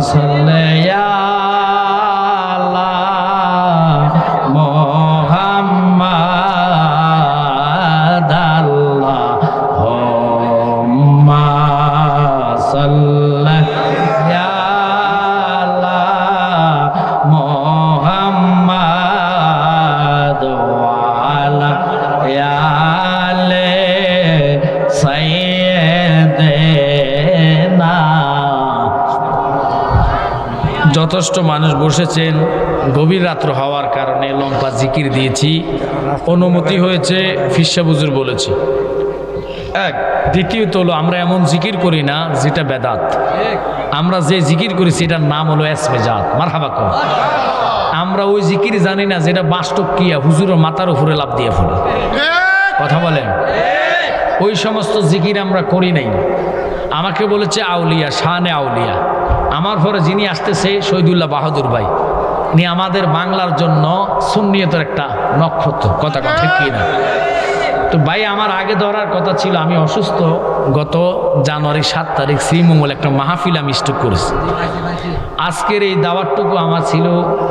সাল্লি আলা মুহাম্মাদ আল্লাহুম্মা সাল্লি আলা মুহাম্মাদ ওয়া আলা আলি সাইয়্যিদিনা। যথেষ্ট মানুষ বসেছেন, গভীর রাত্র হওয়ার কারণে লম্বা জিকির দিয়েছি, অনুমতি হয়েছে, ফিরসা হুজুর বলেছি। এক, দ্বিতীয়ত হলো আমরা এমন জিকির করি না যেটা বেদাত। আমরা যে জিকির করেছি এটার নাম হলো এসমেজাত। মারহাবা কর। আমরা ওই জিকির জানি না যেটা বাস্তব কিয়া হুজুরের মাথার উপরে লাফ দিয়ে ফেলে। কথা বলেন, ওই সমস্ত জিকির আমরা করি নাই। আমাকে বলেছে আউলিয়া, শানে আউলিয়া। আমার পরে যিনি আসতেছে শহীদুল্লাহ বাহাদুর ভাই, উনি আমাদের বাংলার জন্য সুন্নিয়তের একটা নক্ষত্র। কথা ঠিক কি না? তো ভাই আমার আগে ধরার কথা ছিল, আমি অসুস্থ। গত জানুয়ারি 7 তারিখ শ্রীমঙ্গল একটা মাহফিল আমি স্টক করেছি। আজকের এই দাওয়াতটুকু আমার ছিল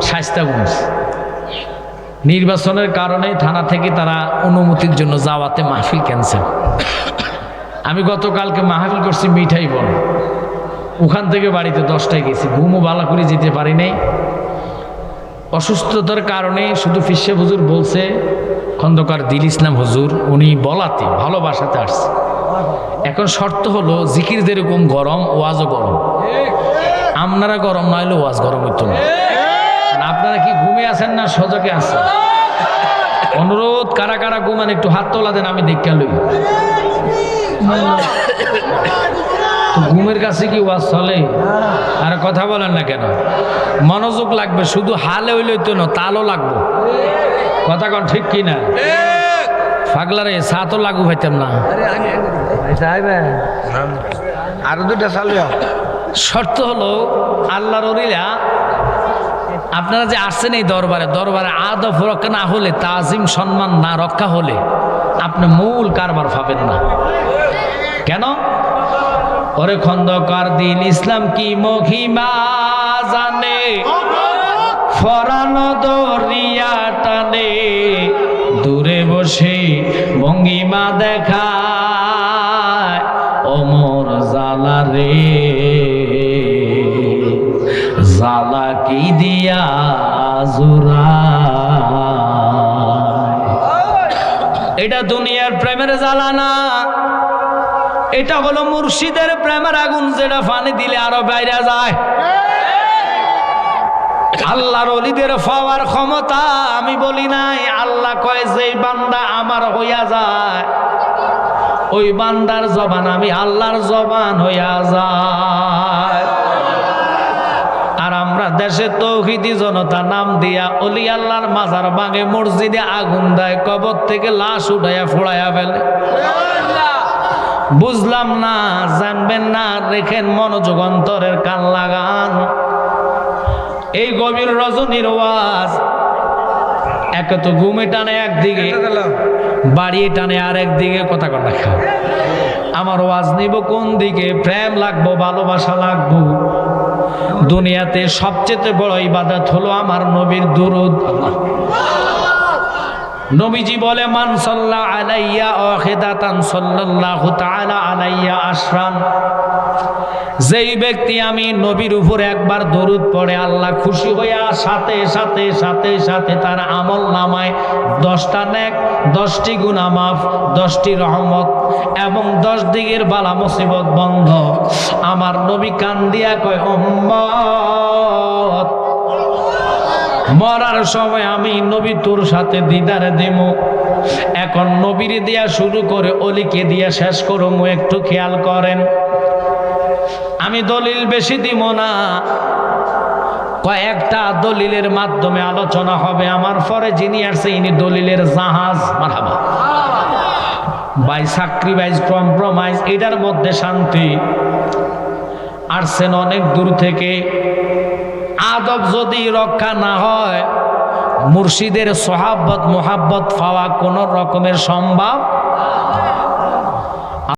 শায়েস্তাগঞ্জ। নির্বাচনের কারণে থানা থেকে তারা অনুমতির জন্য যাওয়াতে মাহফিল ক্যান্সেল। আমি গতকালকে মাহফিল করছি মিঠাই বন, ওখান থেকে বাড়িতে 10টায় গেছি, ঘুমও ভালো করে যেতে পারি নাই। অসুস্থতার কারণে শুধু ফিরসা হুজুর বলছে, খন্দকার দিল ইসলাম হুজুর, উনি বলাতে ভালোবাসাতে আসছে। এখন শর্ত হলো জিকির যেরকম গরম, ওয়াজও গরম। আপনারা গরম না হলে ওয়াজ গরম হইতো না। আপনারা কি ঘুমে আছেন না সজকে আছেন? অনুরোধ, কারা কারা ঘুমান একটু হাত তোলা দেন, আমি দেখতে লই। ঘুমের কাছে কি ওয়াজ চলে? আর কথা বলেন না কেন? মনোযোগ লাগবে, শুধু হালে হইলেই তো না, তালও লাগবে। কথা কন ঠিক কি না? পাগলারে চা তো লাগু পাইতাম না। আরো দুটা চালু। শর্ত হলো আল্লাহর ওলিরা আপনারা যে আসছেন এই দরবারে, দরবারে আদব রক্ষা না হলে, তাজিম সম্মান না রক্ষা হলে আপনি মূল কারবার পাবেন না। কেন? ওরে খন্দকার দিল ইসলাম কি মহিমা জানে, ফরানো দরিয়া টানে, দূরে বসে ভঙ্গিমা দেখায়, ওমর জালা রে জালা কি দিয়া জুরায়। এটা দুনিয়ার প্রেমের জ্বালা না, এটা হলো মুর্শিদের প্রেমের আগুন, যেটা পানি দিলে আরো বাইরে যায়। আল্লাহর ওলিদের পাওয়ার ক্ষমতা আমি বলি নাই। আল্লাহ কয় যেই বান্দা আমার হইয়া যায়, ওই বান্দার জবান আমি আল্লাহর জবান হইয়া যায়। আর আমরা দেশে তৌহিদি জনতা নাম দিয়া অলি আল্লাহর মাজার ভাঙে, মসজিদে আগুন দেয়, কবর থেকে লাশ উঠাইয়া ফোড়াইয়া ফেলে। বুঝলাম না, জানবেন না, রেখেন মনোযোগ, অন্তরের কান লাগান। এই গভীর রজনীর ওয়াজ একে তো ঘুমে টানে একদিকে, বাড়িয়ে টানে আর একদিকে। কথা কথা খা, আমার ওয়াজ নিব কোন দিকে? প্রেম লাগবো, ভালোবাসা লাগবো। দুনিয়াতে সবচেয়ে বড় ইবাদত হলো আমার নবীর দুরূদ। নবীজি বলে, মান সাল্লা আলাইয়া ওয়াহিদাতান সাল্লাল্লাহু তাআলা আলাইয়া আশরান। যেই ব্যক্তি আমি নবীর উপর একবার দরুদ পড়ে, আল্লাহ খুশি হইয়া সাথে সাথে সাথে সাথে তার আমল নামায় 10টা নেক, 10টি গুনাহ মাফ, 10টি রহমত এবং 10 দিকের বালা মুসিবত বন্ধ। আমার নবী কান দিয়া কয়, উম্মত মরার সময় আমি নবী তোর সাথে দিদারে দেব। এখন নবীর দিয়া শুরু করে অলিকে দিয়া শেষ করবো, একটু খেয়াল করেন। আমি দলিল বেশি দিব না, কয়েকটা দলিলের মাধ্যমে আলোচনা হবে। আমার পরে যিনি আসছে ইনি দলিলের জাহাজ। মারহাবা। বাই স্যাক্রিফাইস, কম্প্রোমাইজ, এটার মধ্যে শান্তি। আসছেন অনেক দূর থেকে। আদব যদি রক্ষা না হয়, মুর্শিদের সোহাবত মোহাব্বত পাওয়া কোন রকমের সম্ভব